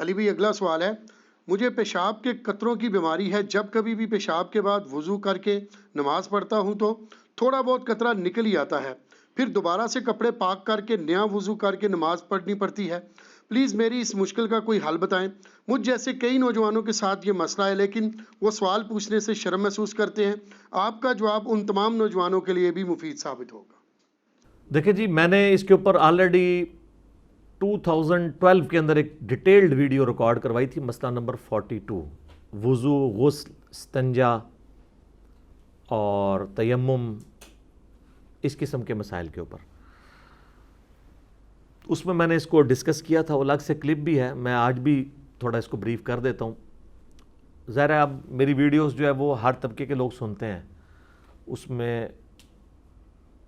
علی بھائی اگلا سوال ہے، مجھے پیشاب کے قطروں کی بیماری ہے، جب کبھی بھی پیشاب کے بعد وضو کر کے نماز پڑھتا ہوں تو تھوڑا بہت قطرہ نکل ہی آتا ہے، پھر دوبارہ سے کپڑے پاک کر کے نیا وضو کر کے نماز پڑھنی پڑتی ہے۔ پلیز میری اس مشکل کا کوئی حل بتائیں۔ مجھ جیسے کئی نوجوانوں کے ساتھ یہ مسئلہ ہے، لیکن وہ سوال پوچھنے سے شرم محسوس کرتے ہیں۔ آپ کا جواب ان تمام نوجوانوں کے لیے بھی مفید ثابت ہوگا۔ دیکھیں جی، میں نے اس کے اوپر آلریڈی 2012 کے اندر ایک ڈیٹیلڈ ویڈیو ریکارڈ کروائی تھی، مسئلہ نمبر 42، وضو، غسل، استنجا اور تیمم، اس قسم کے مسائل کے اوپر۔ اس میں نے اس کو ڈسکس کیا تھا، وہ الگ سے کلپ بھی ہے، میں آج بھی تھوڑا اس کو بریف کر دیتا ہوں۔ ظاہر ہے اب میری ویڈیوز جو ہے وہ ہر طبقے کے لوگ سنتے ہیں، اس میں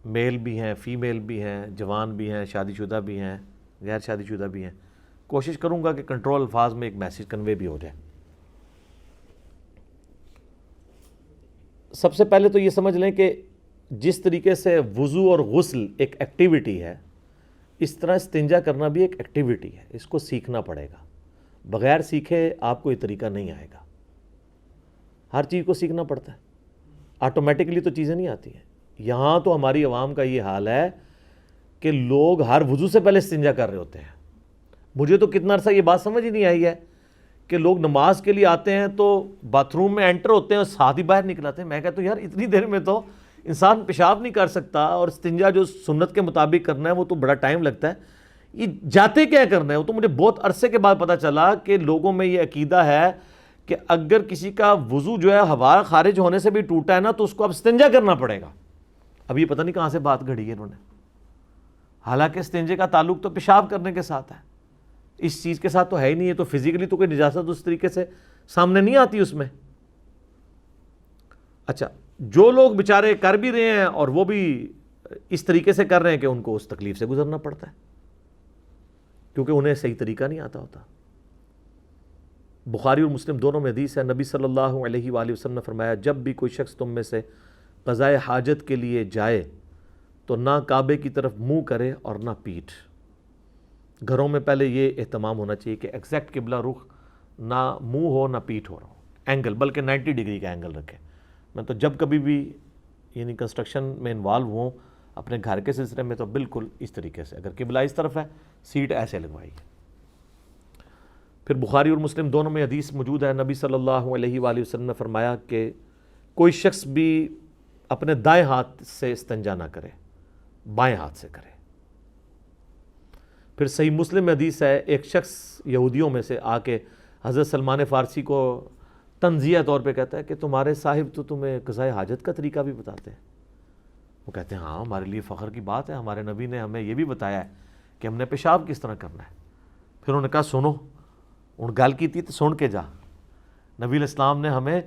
میل بھی ہیں، فیمیل بھی ہیں، جوان بھی ہیں، شادی شدہ بھی ہیں، غیر شادی شدہ بھی ہیں۔ کوشش کروں گا کہ کنٹرول الفاظ میں ایک میسیج کنوے بھی ہو جائے۔ سب سے پہلے تو یہ سمجھ لیں کہ جس طریقے سے وضو اور غسل ایک ایکٹیویٹی ہے، اس طرح استنجا کرنا بھی ایک ایکٹیویٹی ہے، اس کو سیکھنا پڑے گا۔ بغیر سیکھے آپ کو یہ طریقہ نہیں آئے گا۔ ہر چیز کو سیکھنا پڑتا ہے، آٹومیٹکلی تو چیزیں نہیں آتی ہیں۔ یہاں تو ہماری عوام کا یہ حال ہے کہ لوگ ہر وضو سے پہلے استنجا کر رہے ہوتے ہیں۔ مجھے تو کتنا عرصہ یہ بات سمجھ ہی نہیں آئی ہے کہ لوگ نماز کے لیے آتے ہیں تو باتھ روم میں انٹر ہوتے ہیں اور ساتھ ہی باہر نکل آتے ہیں۔ میں کہتا ہوں یار اتنی دیر میں تو انسان پیشاب نہیں کر سکتا، اور استنجا جو سنت کے مطابق کرنا ہے وہ تو بڑا ٹائم لگتا ہے، یہ جاتے کیا کرنا ہے؟ وہ تو مجھے بہت عرصے کے بعد پتہ چلا کہ لوگوں میں یہ عقیدہ ہے کہ اگر کسی کا وضو جو ہے ہوا خارج ہونے سے بھی ٹوٹا ہے نا تو اس کو اب استنجا کرنا پڑے گا۔ اب یہ پتہ نہیں کہاں سے بات گھڑی ہے انہوں نے، حالانکہ استنجے کا تعلق تو پیشاب کرنے کے ساتھ ہے، اس چیز کے ساتھ تو ہے ہی نہیں ہے، تو فزیکلی تو کوئی نجاست اس طریقے سے سامنے نہیں آتی اس میں۔ اچھا، جو لوگ بیچارے کر بھی رہے ہیں اور وہ بھی اس طریقے سے کر رہے ہیں کہ ان کو اس تکلیف سے گزرنا پڑتا ہے کیونکہ انہیں صحیح طریقہ نہیں آتا ہوتا۔ بخاری اور مسلم دونوں میں حدیث ہے، نبی صلی اللہ علیہ وآلہ وسلم نے فرمایا، جب بھی کوئی شخص تم میں سے قضائے حاجت کے لیے جائے تو نہ کعبے کی طرف منہ کرے اور نہ پیٹھ۔ گھروں میں پہلے یہ اہتمام ہونا چاہیے کہ ایگزیکٹ قبلہ رخ، نہ منہ ہو نہ پیٹھ ہو رہا ہو، اینگل بلکہ 90 ڈگری کا اینگل رکھے۔ میں تو جب کبھی بھی یعنی کنسٹرکشن میں انوالو ہوں اپنے گھر کے سلسلے میں تو بالکل اس طریقے سے، اگر قبلہ اس طرف ہے سیٹ ایسے لگوائی۔ پھر بخاری اور مسلم دونوں میں حدیث موجود ہے، نبی صلی اللہ علیہ وآلہ وسلم نے فرمایا کہ کوئی شخص بھی اپنے دائیں ہاتھ سے استنجا نہ کرے، بائیں ہاتھ سے کرے۔ پھر صحیح مسلم میں حدیث ہے، ایک شخص یہودیوں میں سے آ کے حضرت سلمان فارسی کو تنزیہ طور پہ کہتا ہے کہ تمہارے صاحب تو تمہیں قضائے حاجت کا طریقہ بھی بتاتے ہیں۔ وہ کہتے ہیں ہاں، ہمارے لیے فخر کی بات ہے، ہمارے نبی نے ہمیں یہ بھی بتایا ہے کہ ہم نے پیشاب کس طرح کرنا ہے۔ پھر انہوں نے کہا سنو، ان گل کی تھی تو سن کے جا، نبی علیہ السلام نے ہمیں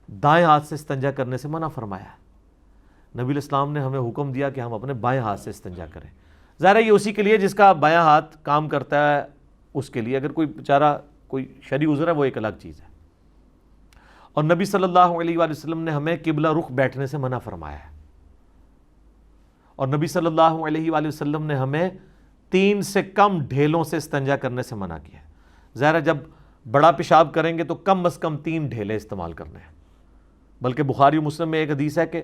دائیں ہاتھ سے استنجا کرنے سے منع فرمایا ہے، نبی علیہ السلام نے ہمیں حکم دیا کہ ہم اپنے بائیں ہاتھ سے استنجا کریں۔ ظاہر ہے یہ اسی کے لیے جس کا بایاں ہاتھ کام کرتا ہے اس کے لیے، اگر کوئی بیچارہ کوئی شرعی عذر ہے وہ ایک الگ چیز ہے۔ اور نبی صلی اللہ علیہ وآلہ وسلم نے ہمیں قبلہ رخ بیٹھنے سے منع فرمایا ہے، اور نبی صلی اللہ علیہ وآلہ وسلم نے ہمیں 3 سے کم ڈھیلوں سے استنجا کرنے سے منع کیا ہے۔ ظاہر ہے جب بڑا پیشاب کریں گے تو کم از کم 3 ڈھیلے استعمال کرنے ہیں، بلکہ بخاری و مسلم میں ایک حدیث ہے کہ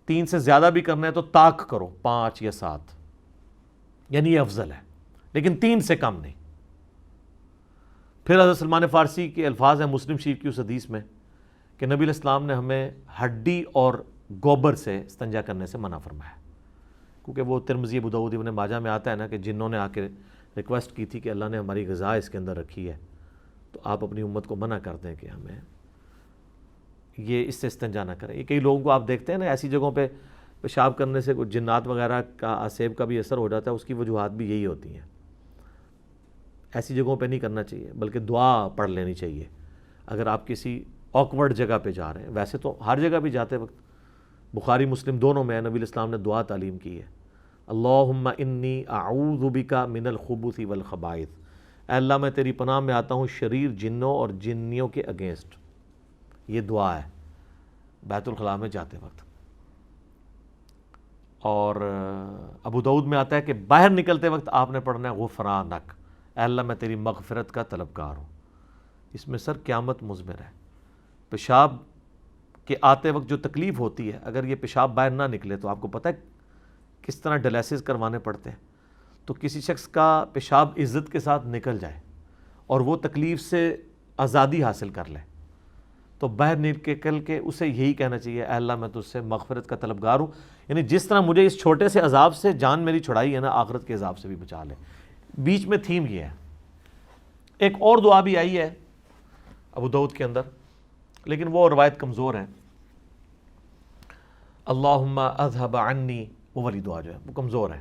3 سے زیادہ بھی کرنا ہے تو طاق کرو، 5 یا 7، یعنی یہ افضل ہے، لیکن 3 سے کم نہیں۔ پھر حضرت سلمان فارسی کے الفاظ ہیں مسلم شریف کی اس حدیث میں کہ نبی علیہ السلام نے ہمیں ہڈی اور گوبر سے استنجا کرنے سے منع فرمایا، کیونکہ وہ ترمذی، ابو داؤد، ابن ماجہ میں آتا ہے نا کہ جنہوں نے آ کے ریکویسٹ کی تھی کہ اللہ نے ہماری غذا اس کے اندر رکھی ہے تو آپ اپنی امت کو منع کر دیں کہ ہمیں یہ اس سے استنجا نہ کریں۔ یہ کئی لوگوں کو آپ دیکھتے ہیں نا ایسی جگہوں پہ پیشاب کرنے سے کوئی جنات وغیرہ کا آسیب کا بھی اثر ہو جاتا ہے، اس کی وجوہات بھی یہی ہوتی ہیں۔ ایسی جگہوں پہ نہیں کرنا چاہیے، بلکہ دعا پڑھ لینی چاہیے اگر آپ کسی آکورڈ جگہ پہ جا رہے ہیں۔ ویسے تو ہر جگہ بھی جاتے وقت بخاری مسلم دونوں میں نبی علیہ السلام نے دعا تعلیم کی ہے، اللہم انی اعوذ بک من الخبث والخبائث، اے اللہ میں تیری پناہ میں آتا ہوں شریر جنوں اور جنیوں کے اگینسٹ۔ یہ دعا ہے بیت الخلاء میں جاتے وقت۔ اور ابو داؤد میں آتا ہے کہ باہر نکلتے وقت آپ نے پڑھنا ہے غفرانک، اے اللہ میں تیری مغفرت کا طلبگار ہوں. اس میں سر قیامت مضمر ہے. پیشاب کے آتے وقت جو تکلیف ہوتی ہے، اگر یہ پیشاب باہر نہ نکلے تو آپ کو پتہ ہے کس طرح ڈیلیسس کروانے پڑتے ہیں. تو کسی شخص کا پیشاب عزت کے ساتھ نکل جائے اور وہ تکلیف سے آزادی حاصل کر لے تو باہر نکل کے اسے یہی کہنا چاہیے اے اللہ میں تجھ سے مغفرت کا طلبگار ہوں. یعنی جس طرح مجھے اس چھوٹے سے عذاب سے جان میری چھڑائی ہے نا، آخرت کے عذاب سے بھی بچا لے. بیچ میں تھیم یہ ہے. ایک اور دعا بھی آئی ہے ابو داؤد کے اندر، لیکن وہ روایت کمزور ہے. اللہم اذھب عنی، وہ والی دعا جو ہے وہ کمزور ہے.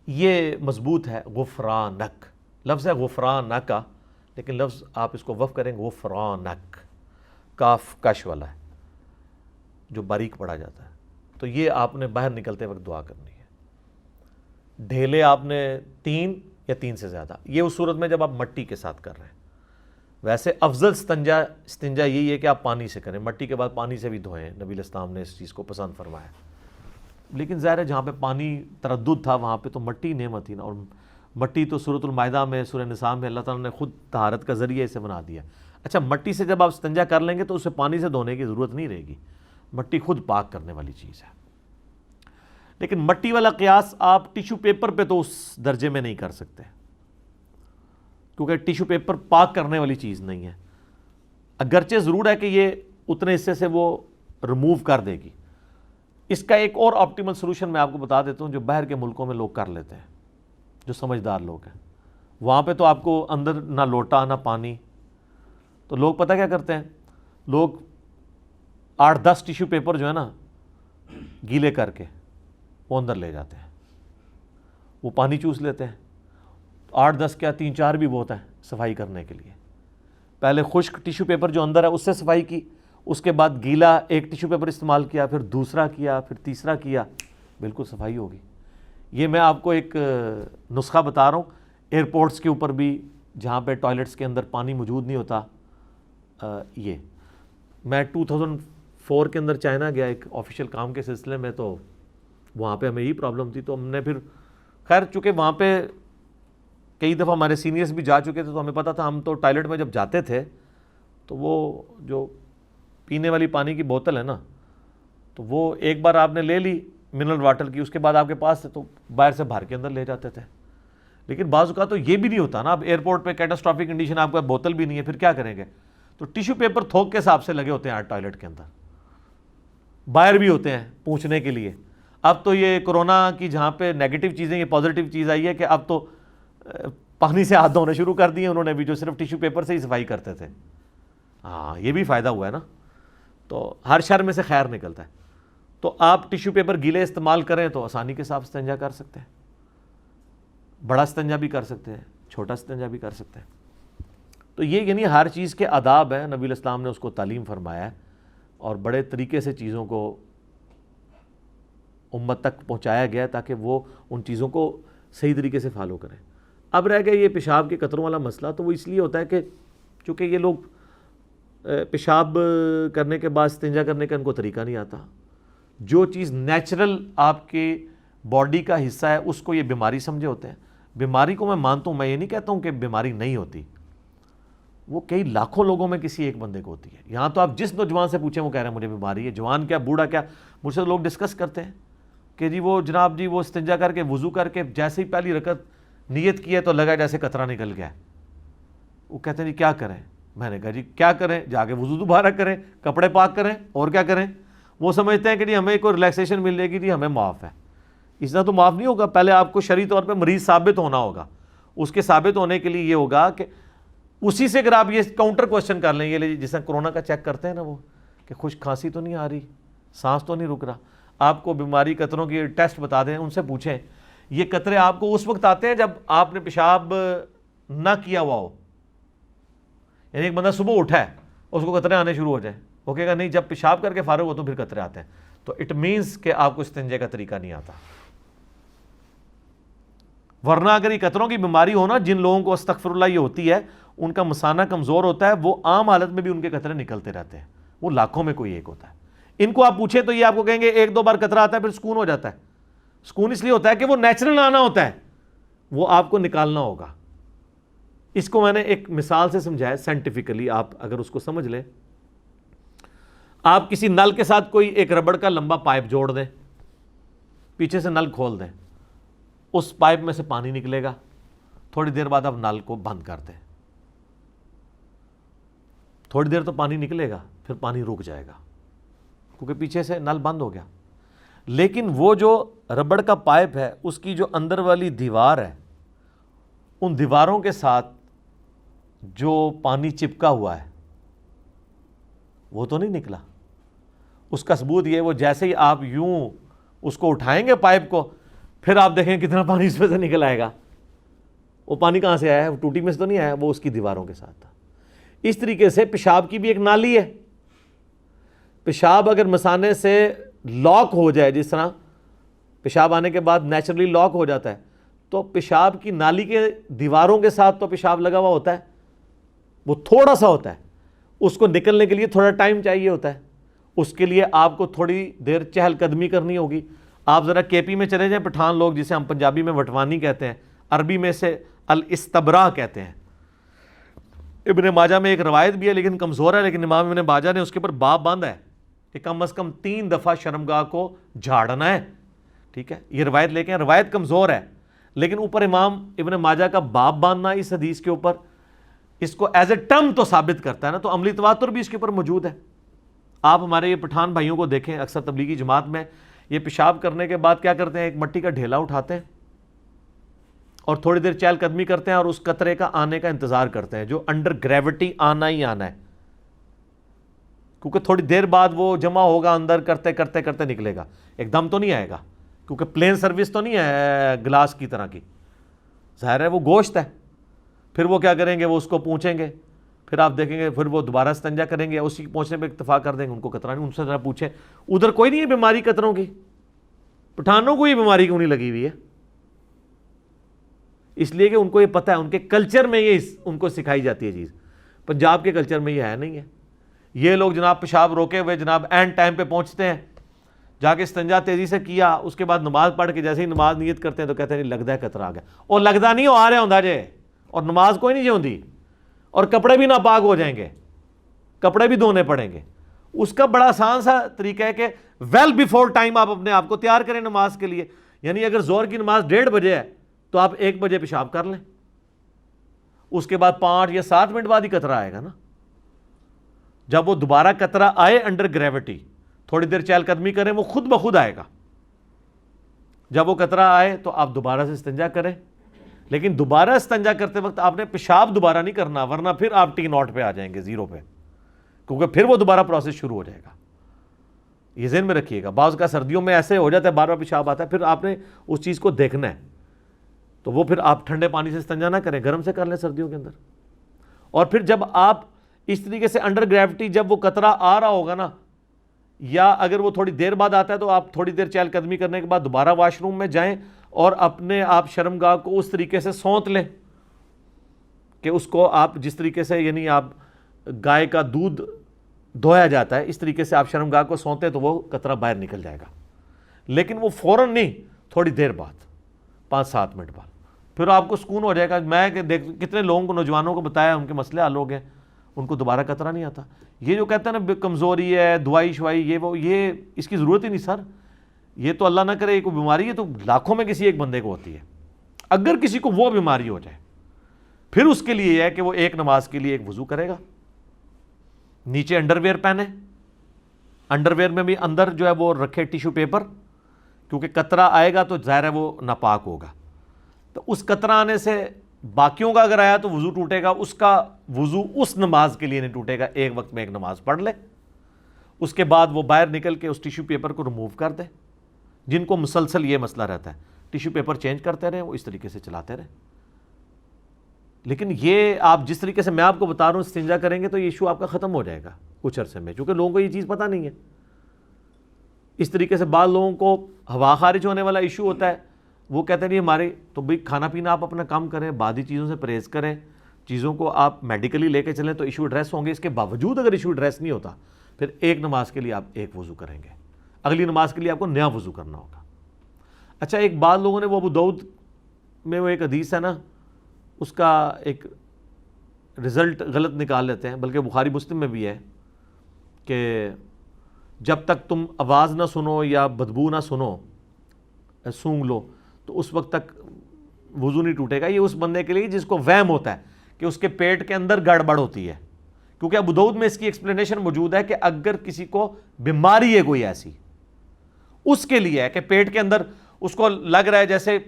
یہ مضبوط ہے غفرانک، لفظ ہے غفرانک کا، لیکن لفظ آپ اس کو وقف کریں غفرانک، کاف کش والا ہے جو باریک پڑھا جاتا ہے. تو یہ آپ نے باہر نکلتے وقت دعا کرنی ہے. ڈھیلے آپ نے 3 یا 3 سے زیادہ، یہ اس صورت میں جب آپ مٹی کے ساتھ کر رہے ہیں. ویسے افضل استنجا یہی ہے کہ آپ پانی سے کریں، مٹی کے بعد پانی سے بھی دھوئیں. نبی علیہ السلام نے اس چیز کو پسند فرمایا. لیکن ظاہر ہے جہاں پہ پانی تردد تھا وہاں پہ تو مٹی نعمت تھی نا، اور مٹی تو سورۃ المائدہ میں، سورہ نساء میں اللہ تعالیٰ نے خود طہارت کا ذریعہ اسے بنا دیا. اچھا، مٹی سے جب آپ استنجا کر لیں گے تو اسے پانی سے دھونے کی ضرورت نہیں رہے گی، مٹی خود پاک کرنے والی چیز ہے. لیکن مٹی والا قیاس آپ ٹیشو پیپر پہ تو اس درجے میں نہیں کر سکتے، کیونکہ ٹیشو پیپر پاک کرنے والی چیز نہیں ہے. اگرچہ ضرور ہے کہ یہ اتنے حصے سے وہ ریموو کر دے گی. اس کا ایک اور آپٹیمل سلوشن میں آپ کو بتا دیتا ہوں جو باہر کے ملکوں میں لوگ کر لیتے ہیں، جو سمجھدار لوگ ہیں. وہاں پہ تو آپ کو اندر نہ لوٹا نہ پانی، تو لوگ پتہ کیا کرتے ہیں، لوگ 8-10 ٹیشو پیپر جو ہے نا گیلے کر کے وہ اندر لے جاتے ہیں، وہ پانی چوس لیتے ہیں. 8-10 کیا 3-4 بھی بہت ہیں صفائی کرنے کے لیے. پہلے خشک ٹیشو پیپر جو اندر ہے اس سے صفائی کی، اس کے بعد گیلا ایک ٹیشو پیپر استعمال کیا، پھر دوسرا کیا، پھر تیسرا کیا، بالکل صفائی ہوگی. یہ میں آپ کو ایک نسخہ بتا رہا ہوں. ایئرپورٹس کے اوپر بھی جہاں پہ ٹوائلٹس کے اندر پانی موجود نہیں ہوتا، یہ میں 2004 کے اندر چائنا گیا ایک آفیشیل کام کے سلسلے میں، تو وہاں پہ ہمیں یہی پرابلم تھی. تو ہم نے پھر خیر چونکہ وہاں پہ کئی دفعہ ہمارے سینئرز بھی جا چکے تھے تو ہمیں پتہ تھا. ہم تو ٹوائلٹ میں جب جاتے تھے تو وہ جو پینے والی پانی کی بوتل ہے نا، تو وہ ایک بار آپ نے لے لی منرل واٹر کی، اس کے بعد آپ کے پاس تو باہر سے بھر کے اندر لے جاتے تھے. لیکن بعض اوقات تو یہ بھی نہیں ہوتا نا، اب ایئرپورٹ پہ کیٹاسٹرافک کنڈیشن، آپ کے پاس بوتل بھی نہیں ہے، پھر کیا کریں گے؟ تو ٹیشو پیپر تھوک کے حساب سے لگے ہوتے ہیں ٹوائلٹ کے اندر، باہر بھی ہوتے ہیں پوچھنے کے لیے. اب تو یہ کورونا کی جہاں پہ نیگیٹو چیزیں، یہ پازیٹیو چیز آئی ہے کہ اب تو پانی سے ہاتھ دھونے شروع کر دیے انہوں نے بھی، جو صرف ٹیشو پیپر سے ہی صفائی کرتے تھے. ہاں یہ بھی فائدہ ہوا ہے نا. تو ہر شر میں سے خیر نکلتا ہے. تو آپ ٹیشو پیپر گیلے استعمال کریں تو آسانی کے ساتھ استنجا کر سکتے ہیں. بڑا استنجا بھی کر سکتے ہیں، چھوٹا استنجا بھی کر سکتے ہیں. تو یہ یعنی ہر چیز کے آداب ہیں، نبی علیہ السلام نے اس کو تعلیم فرمایا ہے، اور بڑے طریقے سے چیزوں کو امت تک پہنچایا گیا تاکہ وہ ان چیزوں کو صحیح طریقے سے فالو کریں. اب رہ گیا یہ پیشاب کے قطروں والا مسئلہ، تو وہ اس لیے ہوتا ہے کہ چونکہ یہ لوگ پیشاب کرنے کے بعد استنجا کرنے کا ان کو طریقہ نہیں آتا. جو چیز نیچرل آپ کے باڈی کا حصہ ہے اس کو یہ بیماری سمجھے ہوتے ہیں. بیماری کو میں مانتا ہوں، میں یہ نہیں کہتا ہوں کہ بیماری نہیں ہوتی، وہ کئی لاکھوں لوگوں میں کسی ایک بندے کو ہوتی ہے. یہاں تو آپ جس نوجوان سے پوچھیں وہ کہہ رہے ہیں مجھے بیماری ہے، جوان کیا بوڑھا کیا. مجھ سے لوگ ڈسکس کرتے ہیں کہ جی وہ جناب جی وہ استنجا کر کے وضو کر کے جیسے ہی پہلی رکعت نیت کی ہے تو لگا جیسے قطرہ نکل گیا. وہ کہتے ہیں جی کیا کریں؟ میں نے کہا جی کیا کریں، جا کے وضو دوبارہ کریں، کپڑے پاک کریں، اور کیا کریں. وہ سمجھتے ہیں کہ جی ہمیں کوئی ریلیکسیشن مل جائے گی، جی ہمیں معاف ہے. اس طرح تو معاف نہیں ہوگا. پہلے آپ کو شرعی طور پہ مریض ثابت ہونا ہوگا. اس کے ثابت ہونے کے لیے یہ ہوگا کہ اسی سے اگر آپ یہ کاؤنٹر کوشچن کر لیں، یہ جس طرح کورونا کا چیک کرتے ہیں نا وہ، کہ خشک کھانسی تو نہیں آ رہی، سانس تو نہیں رک رہا، آپ کو بیماری قطروں کی ٹیسٹ بتا دیں، ان سے پوچھیں. یہ قطرے آپ کو اس وقت آتے ہیں جب آپ نے پیشاب نہ کیا ہوا ہو. یعنی ایک بندہ صبح اٹھا ہے اس کو قطرے آنے شروع ہو جائیں، وہ کہے گا نہیں جب پیشاب کر کے فارغ ہو تو پھر قطرے آتے ہیں. تو اٹ مینس کہ آپ کو استنجے کا طریقہ نہیں آتا. ورنہ اگر یہ قطروں کی بیماری ہونا، جن لوگوں کو استغفر اللہ یہ ہوتی ہے، ان کا مثانہ کمزور ہوتا ہے، وہ عام حالت میں بھی ان کے قطرے نکلتے رہتے ہیں، وہ لاکھوں میں کوئی ایک ہوتا ہے. ان کو آپ پوچھیں تو یہ آپ کو کہیں گے 1-2 بار قطرہ آتا ہے پھر سکون ہو جاتا ہے. سکون اس لیے ہوتا ہے کہ وہ نیچرل آنا ہوتا ہے، وہ آپ کو نکالنا ہوگا. اس کو میں نے ایک مثال سے سمجھایا سائنٹیفکلی، آپ اگر اس کو سمجھ لیں، آپ کسی نل کے ساتھ کوئی ایک ربڑ کا لمبا پائپ جوڑ دیں، پیچھے سے نل کھول دیں، اس پائپ میں سے پانی نکلے گا، تھوڑی دیر بعد آپ نل کو بند کر دیں، تھوڑی دیر تو پانی نکلے گا، پھر پانی رک جائے گا کیونکہ پیچھے سے نل بند ہو گیا۔ لیکن وہ جو ربڑ کا پائپ ہے، اس کی جو اندر والی دیوار ہے، ان دیواروں کے ساتھ جو پانی چپکا ہوا ہے وہ تو نہیں نکلا۔ اس کا ثبوت یہ، وہ جیسے ہی آپ یوں اس کو اٹھائیں گے پائپ کو، پھر آپ دیکھیں کتنا پانی اس میں سے نکل آئے گا۔ وہ پانی کہاں سے آیا ہے؟ وہ ٹوٹی میں سے تو نہیں آیا، وہ اس کی دیواروں کے ساتھ تھا۔ اس طریقے سے پیشاب کی بھی ایک نالی ہے۔ پیشاب اگر مثانے سے لاک ہو جائے، جس طرح پیشاب آنے کے بعد نیچرلی لاک ہو جاتا ہے، تو پیشاب کی نالی کے دیواروں کے ساتھ تو پیشاب لگا ہوا ہوتا ہے، وہ تھوڑا سا ہوتا ہے، اس کو نکلنے کے لیے تھوڑا ٹائم چاہیے ہوتا ہے، اس کے لیے آپ کو تھوڑی دیر چہل قدمی کرنی ہوگی۔ آپ ذرا کے پی میں چلے جائیں، پٹھان لوگ جسے ہم پنجابی میں وٹوانی کہتے ہیں، عربی میں سے الاستبراء کہتے ہیں۔ ابن ماجہ میں ایک روایت بھی ہے لیکن کمزور ہے، لیکن امام ابن ماجہ نے اس کے اوپر باب باندھا ہے کہ کم از کم 3 دفعہ شرمگاہ کو جھاڑنا ہے، ٹھیک ہے، یہ روایت لے کے ہیں، روایت کمزور ہے لیکن اوپر امام ابن ماجہ کا باب باندھنا اس حدیث کے اوپر اس کو ایز اے ٹرم تو ثابت کرتا ہے نا، تو عملی تواتر بھی اس کے اوپر موجود ہے۔ آپ ہمارے یہ پٹھان بھائیوں کو دیکھیں، اکثر تبلیغی جماعت میں یہ پیشاب کرنے کے بعد کیا کرتے ہیں، ایک مٹی کا ڈھیلا اٹھاتے ہیں اور تھوڑی دیر چہل قدمی کرتے ہیں اور اس قطرے کا آنے کا انتظار کرتے ہیں، جو انڈر گریوٹی آنا ہی آنا ہے، کیونکہ تھوڑی دیر بعد وہ جمع ہوگا اندر، کرتے کرتے کرتے نکلے گا، ایک دم تو نہیں آئے گا کیونکہ پلین سروس تو نہیں ہے گلاس کی طرح کی، ظاہر ہے وہ گوشت ہے۔ پھر وہ کیا کریں گے، وہ اس کو پوچھیں گے، پھر آپ دیکھیں گے پھر وہ دوبارہ استنجا کریں گے، اسی پہنچنے پہ اکتفا کر دیں گے، ان کو قطرہ نہیں، ان سے ذرا پوچھیں ادھر کوئی نہیں ہے بیماری قطروں کی، پٹھانوں کو یہ بیماری کیوں نہیں لگی ہوئی ہے؟ اس لیے کہ ان کو یہ پتہ ہے، ان کے کلچر میں یہ ان کو سکھائی جاتی ہے چیز، پنجاب کے کلچر میں یہ ہے نہیں ہے۔ یہ لوگ جناب پیشاب روکے ہوئے جناب اینڈ ٹائم پہ پہنچتے ہیں، جا کے استنجا تیزی سے کیا، اس کے بعد نماز پڑھ کے جیسے ہی نماز نیت کرتے ہیں تو کہتے ہیں نہیں لگتا ہے قطرہ آ گیا، اور لگتا نہیں ہو آ رہا ہوں جے، اور نماز کوئی نہیں ہوندی، اور کپڑے بھی ناپاک ہو جائیں گے، کپڑے بھی دھونے پڑیں گے۔ اس کا بڑا آسان سا طریقہ ہے کہ ویل بیفور ٹائم آپ اپنے آپ کو تیار کریں نماز کے لیے، یعنی اگر زہر کی نماز 1:30 بجے ہے تو آپ 1 بجے پیشاب کر لیں، اس کے بعد 5 یا 7 منٹ بعد ہی قطرہ آئے گا نا۔ جب وہ دوبارہ قطرہ آئے انڈر گریوٹی، تھوڑی دیر چہل قدمی کریں، وہ خود بخود آئے گا۔ جب وہ قطرہ آئے تو آپ دوبارہ سے استنجا کریں، لیکن دوبارہ استنجا کرتے وقت آپ نے پیشاب دوبارہ نہیں کرنا، ورنہ پھر آپ T0 پہ آ جائیں گے، 0 پہ، کیونکہ پھر وہ دوبارہ پروسیس شروع ہو جائے گا۔ یہ ذہن میں رکھیے گا، بعض کا سردیوں میں ایسے ہو جاتا ہے، بار بار پیشاب آتا ہے، پھر آپ نے اس چیز کو دیکھنا ہے، تو وہ پھر آپ ٹھنڈے پانی سے استنجا نہ کریں، گرم سے کر لیں سردیوں کے اندر۔ اور پھر جب آپ اس طریقے سے انڈر گریوٹی جب وہ قطرہ آ رہا ہوگا نا، یا اگر وہ تھوڑی دیر بعد آتا ہے تو آپ تھوڑی دیر چہل قدمی کرنے کے بعد دوبارہ واش روم میں جائیں اور اپنے آپ شرمگاہ کو اس طریقے سے سونت لیں کہ اس کو آپ جس طریقے سے، یعنی آپ گائے کا دودھ دھویا جاتا ہے اس طریقے سے آپ شرمگاہ کو سونتے تو وہ قطرہ باہر نکل جائے گا، لیکن وہ فوراً نہیں، تھوڑی دیر بعد، 5-7 منٹ بعد، پھر آپ کو سکون ہو جائے گا۔ میں کتنے لوگوں کو، نوجوانوں کو بتایا، ان کے مسئلے حل ہو گئے، ان کو دوبارہ قطرہ نہیں آتا۔ یہ جو کہتے ہیں نا کمزوری ہے، دوائی شوائی، یہ وہ، یہ اس کی ضرورت ہی نہیں سر، یہ تو اللہ نہ کرے کوئی بیماری ہے تو لاکھوں میں کسی ایک بندے کو ہوتی ہے۔ اگر کسی کو وہ بیماری ہو جائے پھر اس کے لیے یہ ہے کہ وہ ایک نماز کے لیے ایک وضو کرے گا، نیچے انڈر ویئر پہنے، انڈر ویئر میں بھی اندر جو ہے وہ رکھے ٹیشو پیپر، کیونکہ قطرہ آئے گا تو ظاہر ہے وہ ناپاک ہوگا، تو اس قطرہ آنے سے باقیوں کا اگر آیا تو وضو ٹوٹے گا، اس کا وضو اس نماز کے لیے نہیں ٹوٹے گا، ایک وقت میں ایک نماز پڑھ لے، اس کے بعد وہ باہر نکل کے اس ٹیشو پیپر کو ریموو کر دے۔ جن کو مسلسل یہ مسئلہ رہتا ہے ٹیشو پیپر چینج کرتے رہیں، وہ اس طریقے سے چلاتے رہیں۔ لیکن یہ آپ جس طریقے سے میں آپ کو بتا رہا ہوں استنجا کریں گے تو یہ ایشو آپ کا ختم ہو جائے گا کچھ عرصے میں، چونکہ لوگوں کو یہ چیز پتہ نہیں ہے۔ اس طریقے سے بعض لوگوں کو ہوا خارج ہونے والا ایشو ہوتا ہے، وہ کہتے ہیں نہیں ہمارے تو بھئی کھانا پینا آپ اپنا کم کریں، بعدی چیزوں سے پرہیز کریں، چیزوں کو آپ میڈیکلی لے کے چلیں تو ایشو ایڈریس ہوں گے۔ اس کے باوجود اگر ایشو ایڈریس نہیں ہوتا پھر ایک نماز کے لیے آپ ایک وضو کریں گے، اگلی نماز کے لیے آپ کو نیا وضو کرنا ہوگا۔ اچھا، ایک بعض لوگوں نے وہ ابو داؤد میں وہ ایک حدیث ہے نا، اس کا ایک رزلٹ غلط نکال لیتے ہیں، بلکہ بخاری مسلم میں بھی ہے کہ جب تک تم آواز نہ سنو یا بدبو نہ سنو، سونگ لو، تو اس وقت تک وضو نہیں ٹوٹے گا۔ یہ اس بندے کے لیے جس کو وہم ہوتا ہے کہ اس کے پیٹ کے اندر گڑبڑ ہوتی ہے، کیونکہ ابو داؤد میں اس کی ایکسپلینیشن موجود ہے کہ اگر کسی کو بیماری ہے کوئی ایسی، اس کے لیے ہے کہ پیٹ کے اندر اس کو لگ رہا ہے جیسے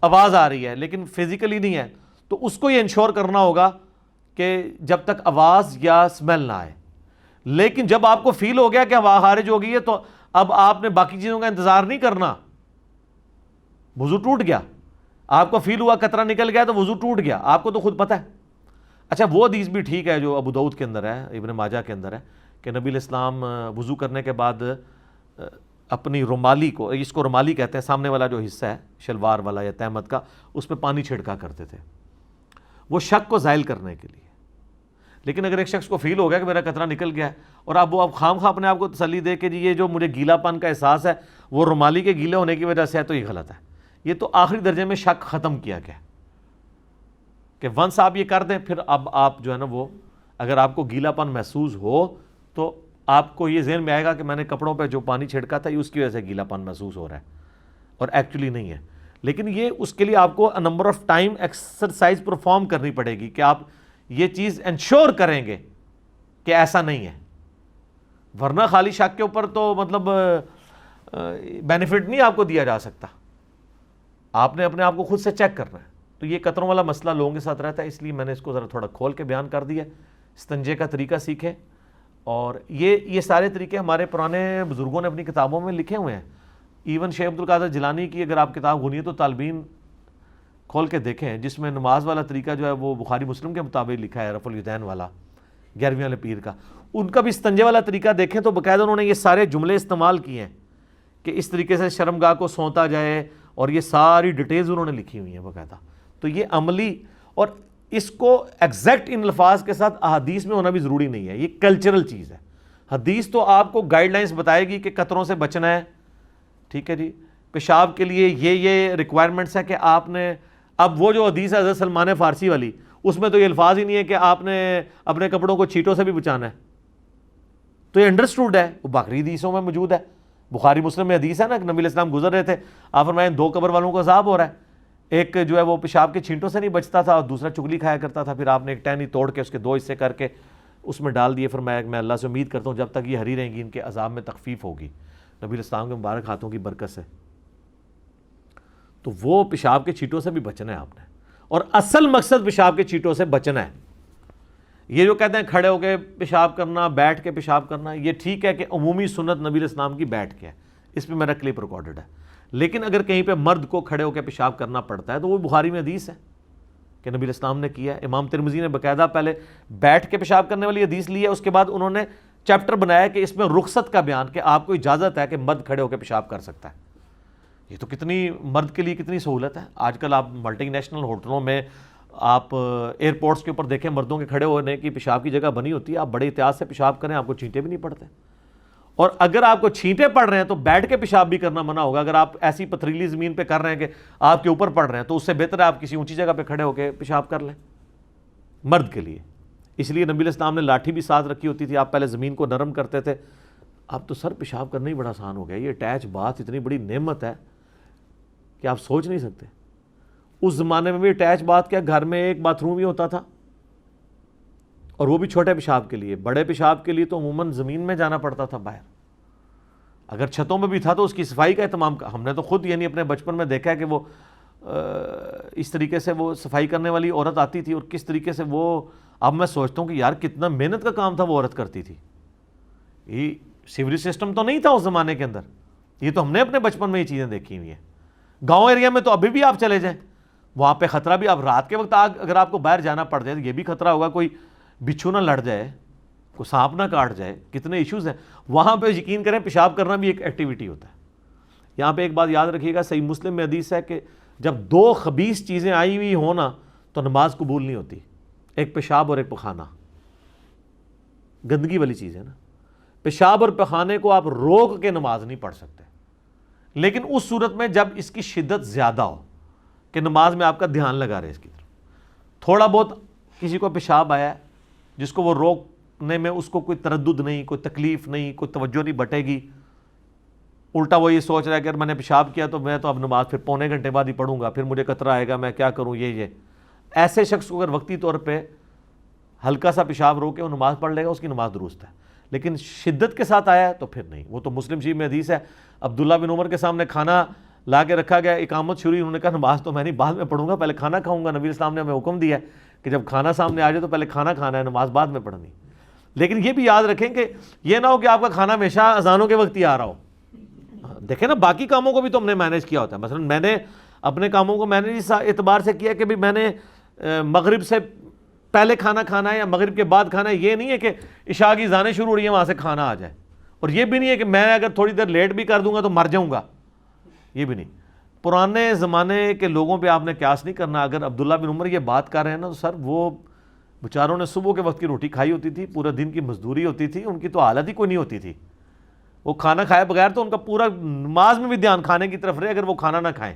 آواز آ رہی ہے لیکن فزیکلی نہیں ہے، تو اس کو یہ انشور کرنا ہوگا کہ جب تک آواز یا اسمیل نہ آئے۔ لیکن جب آپ کو فیل ہو گیا کہ ہوا خارج ہو گئی ہے، تو اب آپ نے باقی چیزوں کا انتظار نہیں کرنا، وضو ٹوٹ گیا۔ آپ کو فیل ہوا قطرہ نکل گیا تو وضو ٹوٹ گیا، آپ کو تو خود پتہ ہے۔ اچھا وہ حدیث بھی ٹھیک ہے جو ابو داؤد کے اندر ہے، ابن ماجہ کے اندر ہے، کہ نبی علیہ السلام وضو کرنے کے بعد اپنی رومالی کو، اس کو رومالی کہتے ہیں، سامنے والا جو حصہ ہے شلوار والا یا تہمت کا، اس پہ پانی چھڑکا کرتے تھے، وہ شک کو زائل کرنے کے لیے۔ لیکن اگر ایک شخص کو فیل ہو گیا کہ میرا قطرہ نکل گیا ہے، اور اب وہ خام خواہ اپنے آپ کو تسلی دے کہ جی یہ جو مجھے گیلا پن کا احساس ہے وہ رومالی کے گیلے ہونے کی وجہ سے ہے، تو یہ غلط ہے۔ یہ تو آخری درجے میں شک ختم کیا گیا کہ ونس آپ یہ کر دیں، پھر اب آپ جو ہے نا وہ اگر آپ کو گیلا پن محسوس ہو تو آپ کو یہ ذہن میں آئے گا کہ میں نے کپڑوں پہ جو پانی چھڑکا تھا یہ اس کی وجہ سے گیلا پن محسوس ہو رہا ہے، اور ایکچولی نہیں ہے۔ لیکن یہ اس کے لیے آپ کو number of time exercise perform کرنی پڑے گی کہ آپ یہ چیز انشور کریں گے کہ ایسا نہیں ہے، ورنہ خالی شک کے اوپر تو مطلب بینیفٹ نہیں آپ کو دیا جا سکتا، آپ نے اپنے آپ کو خود سے چیک کرنا ہے۔ تو یہ قطروں والا مسئلہ لوگوں کے ساتھ رہتا ہے، اس لیے میں نے اس کو ذرا تھوڑا کھول کے بیان کر دیا۔ استنجے کا طریقہ سیکھیں، اور یہ سارے طریقے ہمارے پرانے بزرگوں نے اپنی کتابوں میں لکھے ہوئے ہیں۔ ایون شیخ عبد القادر جیلانی کی اگر آپ کتاب غنیۃ الطالبین کھول کے دیکھیں، جس میں نماز والا طریقہ جو ہے وہ بخاری مسلم کے مطابق لکھا ہے، رفع الیدین والا 11ویں والے پیر کا، ان کا بھی استنجے والا طریقہ دیکھیں تو باقاعدہ انہوں نے یہ سارے جملے استعمال کیے ہیں کہ اس طریقے سے شرمگاہ کو سونتا جائے، اور یہ ساری ڈیٹیلز انہوں نے لکھی ہوئی ہیں باقاعدہ۔ تو یہ عملی، اور اس کو ایگزیکٹ ان الفاظ کے ساتھ احادیث میں ہونا بھی ضروری نہیں ہے، یہ کلچرل چیز ہے۔ حدیث تو آپ کو گائیڈ لائنز بتائے گی کہ قطروں سے بچنا ہے، ٹھیک ہے جی، پیشاب کے لیے یہ ریکوائرمنٹس ہے کہ آپ نے، اب وہ جو حدیث ہے حضرت سلمان فارسی والی، اس میں تو یہ الفاظ ہی نہیں ہے کہ آپ نے اپنے کپڑوں کو چیٹوں سے بھی بچانا ہے، تو یہ انڈرسٹوڈ ہے، وہ باقی حدیثوں میں موجود ہے۔ بخاری مسلم میں حدیث ہے نا کہ نبی علیہ السلام گزر رہے تھے، آپ فرمائیں 2 قبر والوں کو عذاب ہو رہا ہے، ایک جو ہے وہ پیشاب کے چھینٹوں سے نہیں بچتا تھا اور دوسرا چگلی کھایا کرتا تھا، پھر آپ نے ایک ٹہنی توڑ کے اس کے 2 حصے کر کے اس میں ڈال دیے، فرمایا کہ میں اللہ سے امید کرتا ہوں جب تک یہ ہری رہیں گی ان کے عذاب میں تخفیف ہوگی، نبی علیہ السلام کے مبارک ہاتھوں کی برکت سے۔ تو وہ پیشاب کے چھینٹوں سے بھی بچنا ہے آپ نے، اور اصل مقصد پیشاب کے چھینٹوں سے بچنا ہے۔ یہ جو کہتے ہیں کھڑے ہو کے پیشاب کرنا، بیٹھ کے پیشاب کرنا، یہ ٹھیک ہے کہ عمومی سنت نبی علیہ السلام کی بیٹھ کے ہے، اس پہ میرا کلپ ریکارڈڈ ہے، لیکن اگر کہیں پہ مرد کو کھڑے ہو کے پیشاب کرنا پڑتا ہے تو وہ بخاری میں حدیث ہے کہ نبی علیہ السلام نے کیا ہے۔ امام ترمذی نے باقاعدہ پہلے بیٹھ کے پیشاب کرنے والی حدیث لی ہے، اس کے بعد انہوں نے چیپٹر بنایا کہ اس میں رخصت کا بیان، کہ آپ کو اجازت ہے کہ مرد کھڑے ہو کے پیشاب کر سکتا ہے۔ یہ تو کتنی مرد کے لیے کتنی سہولت ہے۔ آج کل آپ ملٹی نیشنل ہوٹلوں میں، آپ ایئرپورٹس کے اوپر دیکھیں، مردوں کے کھڑے ہونے کی پیشاب کی جگہ بنی ہوتی ہے، آپ بڑے احتیاط سے پیشاب کریں، آپ کو چھینٹے بھی نہیں پڑتے، اور اگر آپ کو چھینٹے پڑ رہے ہیں تو بیٹھ کے پیشاب بھی کرنا منع ہوگا۔ اگر آپ ایسی پتھریلی زمین پہ کر رہے ہیں کہ آپ کے اوپر پڑ رہے ہیں تو اس سے بہتر ہے آپ کسی اونچی جگہ پہ کھڑے ہو کے پیشاب کر لیں مرد کے لیے۔ اس لیے نبی علیہ السلام نے لاٹھی بھی ساتھ رکھی ہوتی تھی، آپ پہلے زمین کو نرم کرتے تھے۔ اب تو سر پیشاب کرنا ہی بڑا آسان ہو گیا، یہ اٹیچ باتھ اتنی بڑی نعمت ہے کہ آپ سوچ نہیں سکتے۔ اس زمانے میں بھی اٹیچ باتھ کیا، گھر میں ایک باتھ روم ہی ہوتا تھا، اور وہ بھی چھوٹے پیشاب کے لیے۔ بڑے پیشاب کے لیے تو عموماً زمین میں جانا پڑتا تھا باہر، اگر چھتوں میں بھی تھا تو اس کی صفائی کا اہتمام ہم نے تو خود یعنی اپنے بچپن میں دیکھا ہے کہ وہ اس طریقے سے وہ صفائی کرنے والی عورت آتی تھی، اور کس طریقے سے وہ، اب میں سوچتا ہوں کہ یار کتنا محنت کا کام تھا وہ عورت کرتی تھی۔ یہ سیوریج سسٹم تو نہیں تھا اس زمانے کے اندر، یہ تو ہم نے اپنے بچپن میں یہ چیزیں دیکھی ہوئی ہیں۔ گاؤں ایریا میں تو ابھی بھی آپ چلے جائیں، وہاں پہ خطرہ بھی، آپ رات کے وقت اگر آپ کو باہر جانا پڑ جائے تو یہ بھی خطرہ ہوگا کوئی بچھو نہ لڑ جائے، کوئی سانپ نہ کاٹ جائے، کتنے ایشوز ہیں وہاں پہ۔ یقین کریں پیشاب کرنا بھی ایک ایکٹیویٹی ہوتا ہے۔ یہاں پہ ایک بات یاد رکھیے گا، صحیح مسلم میں حدیث ہے کہ جب 2 خبیث چیزیں آئی ہوئی ہونا تو نماز قبول نہیں ہوتی، ایک پیشاب اور ایک پخانہ، گندگی والی چیز ہے نا۔ پیشاب اور پخانے کو آپ روک کے نماز نہیں پڑھ سکتے، لیکن اس صورت میں جب اس کی شدت زیادہ ہو کہ نماز میں آپ کا دھیان لگا رہے اس کی طرف، تھوڑا بہت کسی کو پیشاب آیا ہے جس کو وہ روکنے میں اس کو کوئی تردد نہیں, کوئی تکلیف نہیں, کوئی توجہ نہیں بٹے گی. الٹا وہ یہ سوچ رہا ہے کہ اگر میں نے پیشاب کیا تو میں تو اب نماز پھر پونے گھنٹے بعد ہی پڑھوں گا, پھر مجھے قطرہ آئے گا, میں کیا کروں. یہ ایسے شخص کو اگر وقتی طور پہ ہلکا سا پیشاب روکے وہ نماز پڑھ لے گا, اس کی نماز درست ہے. لیکن شدت کے ساتھ آیا ہے تو پھر نہیں. وہ تو مسلم شریف میں حدیث ہے, عبداللہ بن عمر کے سامنے کھانا لا کے رکھا گیا, اقامت شروع, انہوں نے کہا نماز تو میں نہیں, بعد میں پڑھوں گا, پہلے کھانا کھاؤں گا. نبی اسلام نے ہمیں حکم دیا ہے کہ جب کھانا سامنے آ جائے تو پہلے کھانا کھانا ہے, نماز بعد میں پڑھنی. لیکن یہ بھی یاد رکھیں کہ یہ نہ ہو کہ آپ کا کھانا ہمیشہ اذانوں کے وقت ہی آ رہا ہو. دیکھیں نا, باقی کاموں کو بھی تو ہم نے مینیج کیا ہوتا ہے. مثلا میں نے اپنے کاموں کو مینیج اس اعتبار سے کیا کہ بھی میں نے مغرب سے پہلے کھانا کھانا ہے یا مغرب کے بعد کھانا ہے. یہ نہیں ہے کہ عشاء کی اذانیں شروع ہو رہی ہیں وہاں سے کھانا آ جائے, اور یہ بھی نہیں ہے کہ میں اگر تھوڑی دیر لیٹ بھی کر دوں گا تو مر جاؤں گا, یہ بھی نہیں. پرانے زمانے کے لوگوں پہ آپ نے قیاس نہیں کرنا. اگر عبداللہ بن عمر یہ بات کر رہے ہیں نا, تو سر وہ بیچاروں نے صبح کے وقت کی روٹی کھائی ہوتی تھی, پورے دن کی مزدوری ہوتی تھی, ان کی تو حالت ہی کوئی نہیں ہوتی تھی. وہ کھانا کھائے بغیر تو ان کا پورا نماز میں بھی دھیان کھانے کی طرف رہے اگر وہ کھانا نہ کھائیں,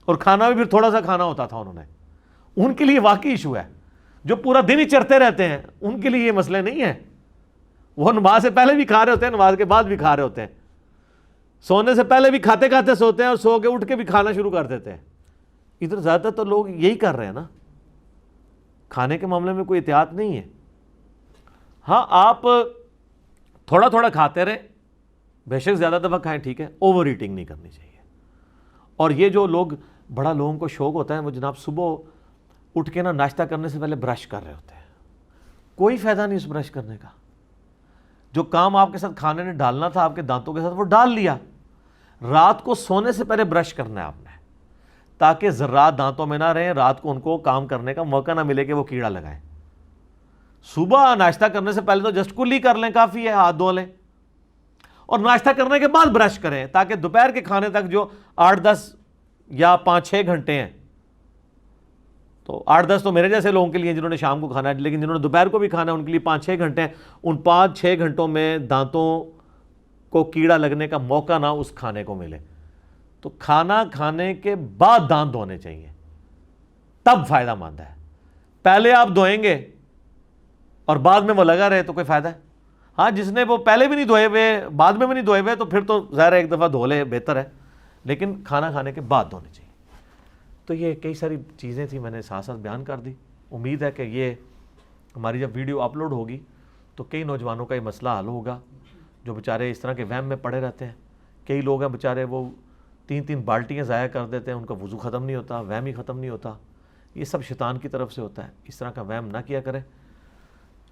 اور کھانا بھی پھر تھوڑا سا کھانا ہوتا تھا انہوں نے. ان کے لیے واقعی ایشو ہے. جو پورا دن ہی چرتے رہتے ہیں ان کے لیے یہ مسئلے نہیں ہیں. وہ نماز سے پہلے بھی کھا رہے ہوتے ہیں, نماز کے بعد بھی کھا رہے ہوتے ہیں, سونے سے پہلے بھی کھاتے کھاتے سوتے ہیں, اور سو کے اٹھ کے بھی کھانا شروع کر دیتے ہیں. ادھر زیادہ تر لوگ یہی کر رہے ہیں نا, کھانے کے معاملے میں کوئی احتیاط نہیں ہے. ہاں آپ تھوڑا تھوڑا کھاتے رہیں, بے شک زیادہ دفعہ کھائیں ٹھیک ہے, اوور ایٹنگ نہیں کرنی چاہیے. اور یہ جو لوگ بڑا لوگوں کو شوق ہوتا ہے, وہ جناب صبح اٹھ کے نا ناشتہ کرنے سے پہلے برش کر رہے ہوتے ہیں. کوئی فائدہ نہیں اس برش کرنے کا. جو کام آپ کے ساتھ کھانے نے ڈالنا تھا آپ کے دانتوں کے ساتھ وہ ڈال لیا. رات کو سونے سے پہلے برش کرنا ہے آپ نے, تاکہ ذرات دانتوں میں نہ رہیں, رات کو ان کو کام کرنے کا موقع نہ ملے کہ وہ کیڑا لگائیں. صبح ناشتہ کرنے سے پہلے تو جسٹ کلی کر لیں, کافی ہے, ہاتھ دھو لیں, اور ناشتہ کرنے کے بعد برش کریں, تاکہ دوپہر کے کھانے تک جو 8-10 یا 5-6 گھنٹے ہیں, تو 8-10 تو میرے جیسے لوگوں کے لیے جنہوں نے شام کو کھانا ہے, لیکن جنہوں نے دوپہر کو بھی کھانا ہے ان کے لیے 5-6 گھنٹے ہیں. ان 5-6 گھنٹوں میں دانتوں کو کیڑا لگنے کا موقع نہ اس کھانے کو ملے. تو کھانا کھانے کے بعد دانت دھونے چاہیے, تب فائدہ مند ہے. پہلے آپ دھوئیں گے اور بعد میں وہ لگا رہے تو کوئی فائدہ ہے؟ ہاں, جس نے وہ پہلے بھی نہیں دھوئے ہوئے بعد میں بھی نہیں دھوئے ہوئے تو پھر تو ظاہر ایک دفعہ دھو لے, بہتر ہے, لیکن کھانا کھانے کے بعد دھونے چاہیے. تو یہ کئی ساری چیزیں تھیں, میں نے ساتھ ساتھ بیان کر دی. امید ہے کہ یہ ہماری جب ویڈیو اپلوڈ ہوگی تو کئی نوجوانوں کا یہ مسئلہ حل ہوگا جو بیچارے اس طرح کے وہم میں پڑے رہتے ہیں. کئی لوگ ہیں بیچارے وہ 3-3 بالٹیاں ضائع کر دیتے ہیں, ان کا وضو ختم نہیں ہوتا, وہم ہی ختم نہیں ہوتا. یہ سب شیطان کی طرف سے ہوتا ہے. اس طرح کا وہم نہ کیا کریں.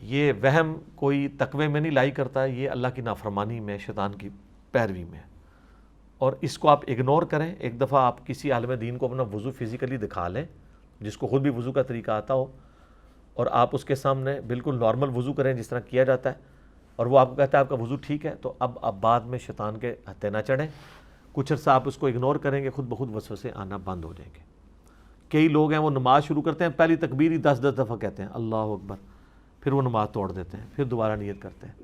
یہ وہم کوئی تقوی میں نہیں لائی کرتا, یہ اللہ کی نافرمانی میں, شیطان کی پیروی میں, اور اس کو آپ اگنور کریں. ایک دفعہ آپ کسی عالم دین کو اپنا وضو فزیکلی دکھا لیں, جس کو خود بھی وضو کا طریقہ آتا ہو, اور آپ اس کے سامنے بالکل نارمل وضو کریں جس طرح کیا جاتا ہے, اور وہ آپ کو کہتا ہے آپ کا وضو ٹھیک ہے, تو اب بعد میں شیطان کے ہتھے نہ چڑھیں. کچھ عرصہ آپ اس کو اگنور کریں گے, خود بخود وسوسے آنا بند ہو جائیں گے. کئی لوگ ہیں وہ نماز شروع کرتے ہیں, پہلی تکبیر ہی 10 دفعہ کہتے ہیں اللہ اکبر, پھر وہ نماز توڑ دیتے ہیں, پھر دوبارہ نیت کرتے ہیں.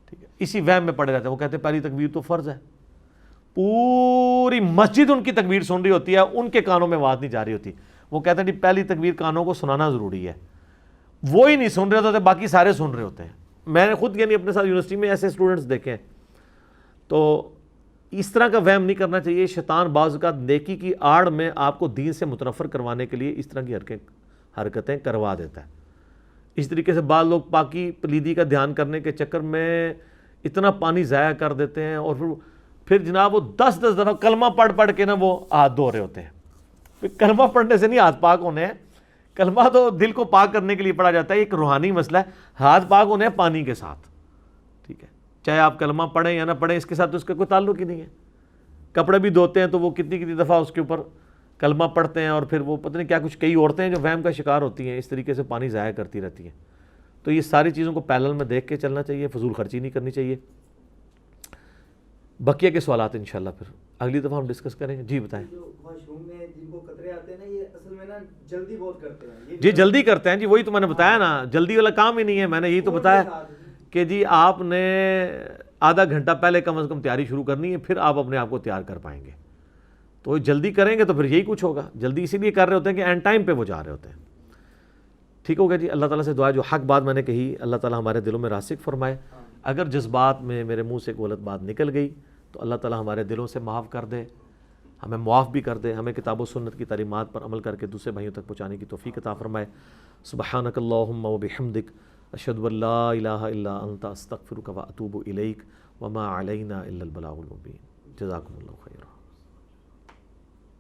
ٹھیک ہے, اسی وہم میں پڑے رہتے ہیں. وہ کہتے ہیں پہلی تکبیر تو فرض ہے, پوری مسجد ان کی تکبیر سن رہی ہوتی ہے, ان کے کانوں میں آواز نہیں جا رہی ہوتی. وہ کہتے ہیں پہلی تکبیر کانوں کو سنانا ضروری ہے, وہی نہیں سن رہے ہوتے, باقی سارے سن رہے ہوتے ہیں. میں نے خود یعنی اپنے ساتھ یونیورسٹی میں ایسے اسٹوڈنٹس دیکھے ہیں. تو اس طرح کا وہم نہیں کرنا چاہیے. شیطان بعض اوقات نیکی کی آڑ میں آپ کو دین سے متنفر کروانے کے لیے اس طرح کی حرکتیں کروا دیتا ہے. اس طریقے سے بعض لوگ پاکی پلیدی کا دھیان کرنے کے چکر میں اتنا پانی ضائع کر دیتے ہیں, اور پھر جناب وہ 10 دفعہ کلمہ پڑھ کے نا وہ ہاتھ دھو رہے ہوتے ہیں. پھر کلمہ پڑھنے سے نہیں ہاتھ پاک ہونے ہیں, کلمہ تو دل کو پاک کرنے کے لیے پڑھا جاتا ہے, ایک روحانی مسئلہ ہے. ہاتھ پاک ہونے ہیں پانی کے ساتھ, ٹھیک ہے, چاہے آپ کلمہ پڑھیں یا نہ پڑھیں, اس کے ساتھ تو اس کا کوئی تعلق ہی نہیں ہے. کپڑے بھی دھوتے ہیں تو وہ کتنی دفعہ اس کے اوپر کلمہ پڑھتے ہیں, اور پھر وہ پتہ نہیں کیا کچھ, کئی عورتیں ہیں جو وہم کا شکار ہوتی ہیں, اس طریقے سے پانی ضائع کرتی رہتی ہیں. تو یہ ساری چیزوں کو پیرلل میں دیکھ کے چلنا چاہیے, فضول خرچی نہیں کرنی چاہیے. بقیہ کے سوالات انشاءاللہ پھر اگلی دفعہ ہم ڈسکس کریں گے. جی بتائیں. جن کو قطرے آتے ہیں نا, یہ اصل میں نا جلدی بہت کرتے ہیں. جی جلدی کرتے ہیں جی, وہی تو میں نے بتایا نا, جلدی والا کام ہی نہیں ہے. میں نے یہی تو بتایا کہ جی آپ نے آدھا گھنٹہ پہلے کم از کم تیاری شروع کرنی ہے, پھر آپ اپنے آپ کو تیار کر پائیں گے. تو جلدی کریں گے تو پھر یہی کچھ ہوگا. جلدی اسی لیے کر رہے ہوتے ہیں کہ اینڈ ٹائم پہ وہ جا رہے ہوتے ہیں. ٹھیک ہو گیا جی. اللہ تعالیٰ سے دعا ہے جو حق بات میں نے کہی اللہ تعالیٰ ہمارے دلوں میں راسخ فرمائے. اگر جس بات میں میرے منہ سے غلط بات نکل گئی تو اللہ تعالیٰ ہمارے دلوں سے معاف کر دے, ہمیں معاف بھی کر دے, ہمیں کتاب و سنت کی تعلیمات پر عمل کر کے دوسرے بھائیوں تک پہنچانے کی توفیق عطا فرمائے. سبحانک اللہم و بحمدک اشہد ان لا الہ الا انت استغفرک و اتوب الیک وما علینا الا البلاغ المبین. جزاکم اللہ خیرا.